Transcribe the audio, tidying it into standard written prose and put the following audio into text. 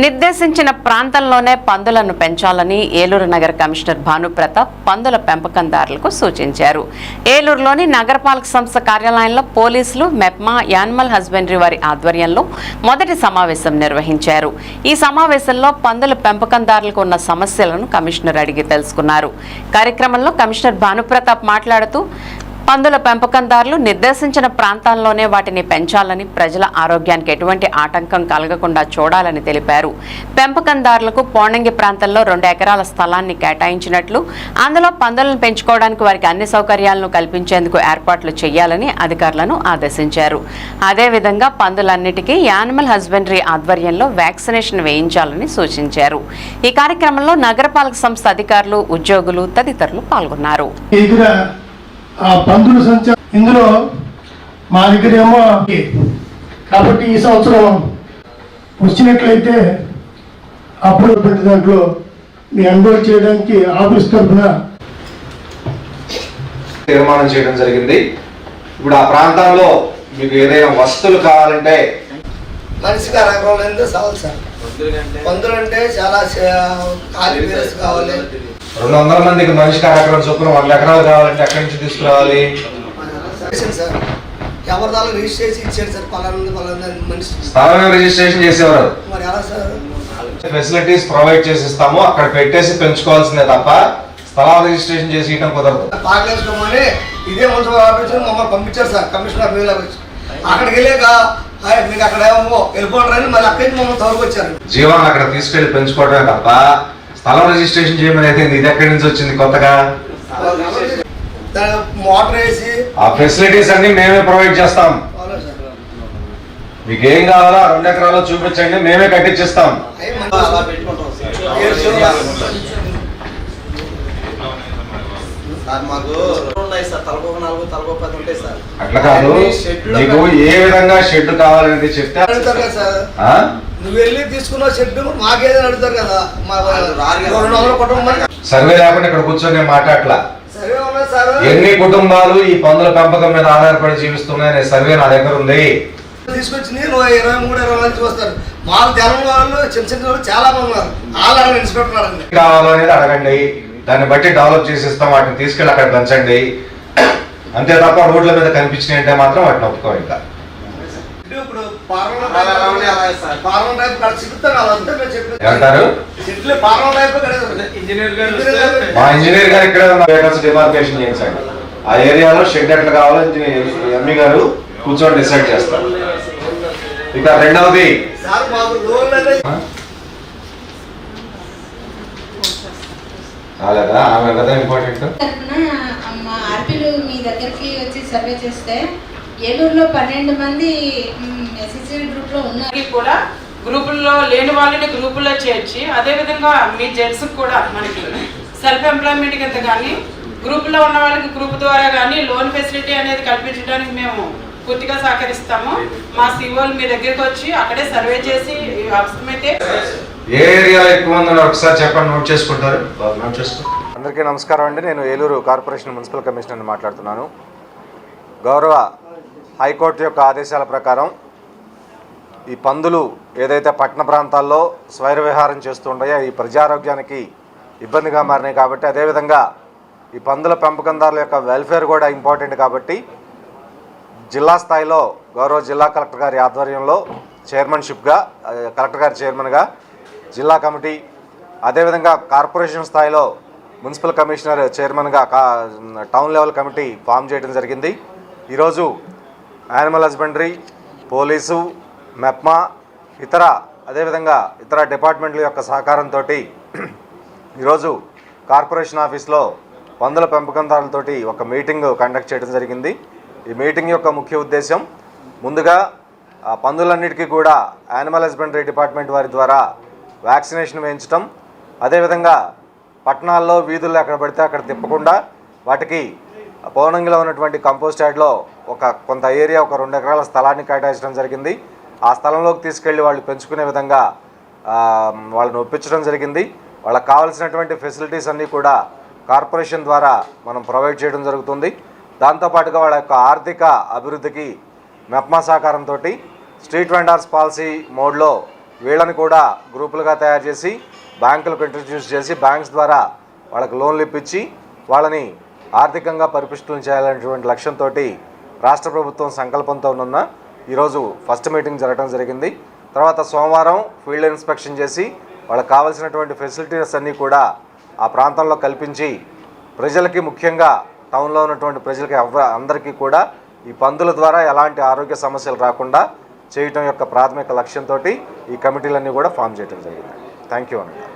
నిర్దేశించిన ప్రాంతంలోనే పందులను పెంచాలని ఏలూరు నగర కమిషనర్ భానుప్రతాప్ పందుల పెంపకందారులకు సూచించారు. ఏలూరులోని నగరపాలక సంస్థ కార్యాలయంలో పోలీసులు, మెప్మా, యానిమల్ హస్బెండరీ వారి ఆధ్వర్యంలో మొదటి సమావేశం నిర్వహించారు. ఈ సమావేశంలో పందుల పెంపకందారులకు ఉన్న సమస్యలను కమిషనర్ అడిగి తెలుసుకున్నారు. కార్యక్రమంలో కమిషనర్ భానుప్రతాప్ మాట్లాడుతూ పందుల పెంపకందారులు నిర్దేశించిన ప్రాంతాల్లోనే వాటిని పెంచాలని, ప్రజల ఆరోగ్యానికి ఎటువంటి ఆటంకం కలగకుండా చూడాలని తెలిపారు. పెంపకందారులకు పోణంగి ప్రాంతంలో 2 ఎకరాల స్థలాన్ని కేటాయించినట్లు, అందులో పందులను పెంచుకోవడానికి వారికి అన్ని సౌకర్యాలను కల్పించేందుకు ఏర్పాట్లు చేయాలని అధికారులను ఆదేశించారు. అదేవిధంగా పందులన్నిటికీ యానిమల్ హస్బెండరీ ఆధ్వర్యంలో వ్యాక్సినేషన్ వేయించాలని సూచించారు. ఈ కార్యక్రమంలో నగరపాలక సంస్థ అధికారులు, ఉద్యోగులు తదితరులు పాల్గొన్నారు. పందుల సంఖ్య ఇందులో మా దగ్గర ఏమో కాబట్టి ఈ సంవత్సరం వచ్చినట్లయితే అప్పుడు ప్రతి దాంట్లో మీ ఎన్రోల్ చేయడానికి ఆఫీస్ తరఫున తీర్మానం చేయడం జరిగింది. ఇప్పుడు ఆ ప్రాంతంలో మీకు ఏదైనా వస్తువులు కావాలంటే మనిషికి 60 రోజులు చాలు సార్. పందులంటే చాలా ఖాళీ ప్లేస్ కావాలి. 200 మందికి మనిషికి 1 ఎకరం చొప్పున 100 ఎకరాలు కావాలంటే ఎక్కడి నుంచి తీసుకురావాలి? సార్ ఎవరిదాలు రిజిస్ట్రేషన్ ఇచ్చారు సార్. మనిషి స్థలం రిజిస్ట్రేషన్ చేసేవారు. మరి ఎలా సార్? ఫెసిలిటీస్ ప్రొవైడ్ చేసి ఇస్తాము, అక్కడ పెట్టేసి పెంచుకోవాల్సిందే తప్ప స్థలాలు రిజిస్ట్రేషన్ చేసి ఇవ్వడం కుదరదు. పాకలేసుకోమని ఇదే మున్సిపల్ ఆఫీస్ మమ్మల్ని పంపించారు సార్. కమిషనర్ మీద అక్కడికి వెళ్ళాక మీకు అక్కడ ఏమో వెళ్ళిపోతారని మళ్ళీ అక్కడి నుంచి మమ్మల్ని తోలుకొచ్చారు. జీవాన్ని అక్కడ తీసుకెళ్లి పెంచుకోవడమే తప్ప స్థలం రిజిస్ట్రేషన్ చేయమని అయితే ఇది ఎక్కడి నుంచి వచ్చింది కొత్తగా? మోటార్ వేసి ఆ ఫెసిలిటీస్ అన్ని మేమే ప్రొవైడ్ చేస్తాం. మీకు ఏం కావాలో 2 ఎకరాలు చూపించండి, మేమే కట్టించిస్తాం. అట్లా కాదు, నీకు ఏ విధంగా షెడ్ కావాలనేది చెప్తే నువ్వు వెళ్ళి తీసుకున్న షెడ్ మాకేదని అడుగుతారు కదా. 200 కుటుంబం సర్వే లేకుండా ఇక్కడ కూర్చొని మాట్లాడలా. ఎన్ని కుటుంబాలు ఈ పందుల పెంపకం మీద ఆధారపడి జీవిస్తున్నాయనే సర్వే నా దగ్గర ఉంది. తీసుకొచ్చింది 23-24 మంది వస్తారు. మాకు తెలంగాణ వాళ్ళు చిన్న చిన్న వాళ్ళు చాలా మంది ఉన్నారు. వాళ్ళు ఇన్స్పెక్టర్ కావాలో అనేది అడగండి, దాన్ని బట్టి డెవలప్ చేసి ఇస్తాం. వాటిని తీసుకెళ్ళి అక్కడ పెంచండి. అంతే తప్ప రోడ్ల మీద కనిపించినాయి అంటే మాత్రం వాటిని ఒప్పుకో. ఇంకా ఏమంటారు? మా ఇంజనీర్ గారు ఇక్కడే డిమార్కేషన్ చేయించండి. ఆ ఏరియాలో షెడ్ ఎట్లా కావాలో ఎంఈ గారు కూర్చొని డిసైడ్ చేస్తారు. ఇక రెండవది రాలేదా? ఆమె కదా ఇంపార్టెంట్. ఆర్పీలు మీ దగ్గరికి వచ్చి సర్వే చేస్తే ఏలూరులో 12 మంది ఎస్ఎస్సీ గ్రూప్ లో ఉన్నారు. కూడా గ్రూపుల్లో లేని వాళ్ళని గ్రూపుల్లో చేర్చి, అదేవిధంగా మీ జెంట్స్ కూడా మనకి సెల్ఫ్ ఎంప్లాయ్మెంట్ కింద కానీ గ్రూపులో ఉన్న వాళ్ళకి గ్రూప్ ద్వారా కానీ లోన్ ఫెసిలిటీ అనేది కల్పించడానికి మేము పూర్తిగా సహకరిస్తాము. మా సిఓలు మీ దగ్గరికి వచ్చి అక్కడే సర్వే చేసి అవసరమైతే ఏ ఏరియా ఎక్కువ ఉందని ఒకసారి చెప్పండి, నోట్ చేసుకుంటారు. నోట్ చేసుకో. అందరికీ నమస్కారం అండి. నేను ఏలూరు కార్పొరేషన్ మున్సిపల్ కమిషనర్ని మాట్లాడుతున్నాను. గౌరవ హైకోర్టు యొక్క ఆదేశాల ప్రకారం ఈ పందులు ఏదైతే పట్టణ ప్రాంతాల్లో స్వైర విహారం చేస్తుంటాయో ఈ ప్రజారోగ్యానికి ఇబ్బందిగా మారినాయి కాబట్టి, అదేవిధంగా ఈ పందుల పెంపకందారుల యొక్క వెల్ఫేర్ కూడా ఇంపార్టెంట్ కాబట్టి జిల్లా స్థాయిలో గౌరవ జిల్లా కలెక్టర్ గారి ఆధ్వర్యంలో చైర్మన్షిప్గా, కలెక్టర్ గారి చైర్మన్గా జిల్లా కమిటీ, అదేవిధంగా కార్పొరేషన్ స్థాయిలో మున్సిపల్ కమిషనర్ చైర్మన్గా టౌన్ లెవెల్ కమిటీ ఫామ్ చేయడం జరిగింది. ఈరోజు యానిమల్ హస్బెండరీ, పోలీసు, మెప్మా, అదేవిధంగా ఇతర డిపార్ట్మెంట్ల యొక్క సహకారంతో ఈరోజు కార్పొరేషన్ ఆఫీస్లో పందుల పెంపకందారులతోటి ఒక మీటింగ్ కండక్ట్ చేయడం జరిగింది. ఈ మీటింగ్ యొక్క ముఖ్య ఉద్దేశం ముందుగా పందులన్నిటికీ కూడా యానిమల్ హస్బెండరీ డిపార్ట్మెంట్ వారి ద్వారా వ్యాక్సినేషన్ వేయించడం, అదేవిధంగా పట్టణాల్లో వీధుల్లో ఎక్కడ పడితే అక్కడ తిప్పకుండా వాటికి పౌనంగిలో ఉన్నటువంటి కంపోస్ట్ యార్డ్లో కొంత ఏరియా 2 ఎకరాల స్థలాన్ని కేటాయించడం జరిగింది. ఆ స్థలంలోకి తీసుకెళ్ళి వాళ్ళు పెంచుకునే విధంగా వాళ్ళని ఒప్పించడం జరిగింది. వాళ్ళకి కావాల్సినటువంటి ఫెసిలిటీస్ అన్నీ కూడా కార్పొరేషన్ ద్వారా మనం ప్రొవైడ్ చేయడం జరుగుతుంది. దాంతోపాటుగా వాళ్ళ యొక్క ఆర్థిక అభివృద్ధికి మెప్మా సహకారంతో స్ట్రీట్ వెండర్స్ పాలసీ మోడ్లో వీళ్ళని కూడా గ్రూపులుగా తయారు చేసి బ్యాంకులకు ఇంట్రడ్యూస్ చేసి బ్యాంక్స్ ద్వారా వాళ్ళకి లోన్లు ఇప్పించి వాళ్ళని ఆర్థికంగా పరిపుష్టం చేయాలనేటువంటి లక్ష్యంతో రాష్ట్ర ప్రభుత్వం సంకల్పంతో ఉన్న ఈరోజు ఫస్ట్ మీటింగ్ జరగడం జరిగింది. తర్వాత సోమవారం ఫీల్డ్ ఇన్స్పెక్షన్ చేసి వాళ్ళకి కావాల్సినటువంటి ఫెసిలిటీస్ అన్నీ కూడా ఆ ప్రాంతంలో కల్పించి ప్రజలకి, ముఖ్యంగా టౌన్లో ఉన్నటువంటి ప్రజలకి అందరికీ కూడా ఈ పందుల ద్వారా ఎలాంటి ఆరోగ్య సమస్యలు రాకుండా చేయటం యొక్క ప్రాథమిక లక్ష్యంతో ఈ కమిటీలన్నీ కూడా ఫామ్ చేయడం జరిగింది. థ్యాంక్ యూ అన్నమాట.